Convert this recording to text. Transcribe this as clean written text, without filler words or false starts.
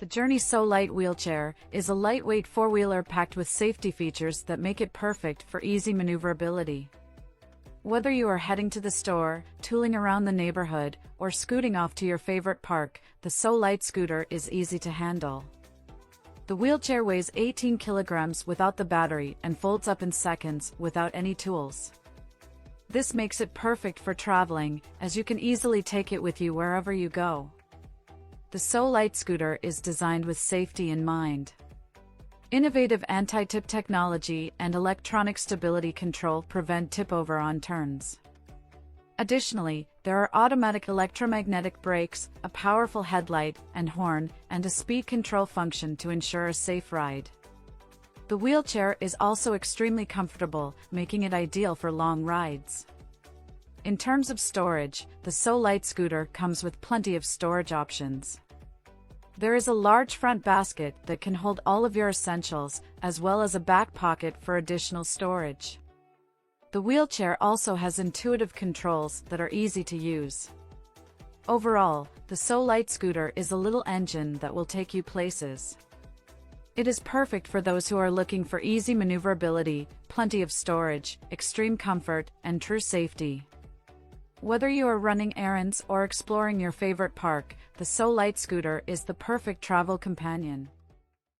The Journey So Lite wheelchair is a lightweight four-wheeler packed with safety features that make it perfect for easy maneuverability. Whether you are heading to the store, tooling around the neighborhood, or scooting off to your favorite park, the So Lite scooter is easy to handle. The wheelchair weighs 18 kilograms without the battery and folds up in seconds without any tools. This makes it perfect for traveling, as you can easily take it with you wherever you go. The So Lite scooter is designed with safety in mind. Innovative anti-tip technology and electronic stability control prevent tip-over on turns. Additionally, there are automatic electromagnetic brakes, a powerful headlight and horn, and a speed control function to ensure a safe ride. The wheelchair is also extremely comfortable, making it ideal for long rides. In terms of storage, the So Lite scooter comes with plenty of storage options. There is a large front basket that can hold all of your essentials, as well as a back pocket for additional storage. The wheelchair also has intuitive controls that are easy to use. Overall, the So Lite scooter is a little engine that will take you places. It is perfect for those who are looking for easy maneuverability, plenty of storage, extreme comfort, and true safety. Whether you are running errands or exploring your favorite park, the So Lite scooter is the perfect travel companion.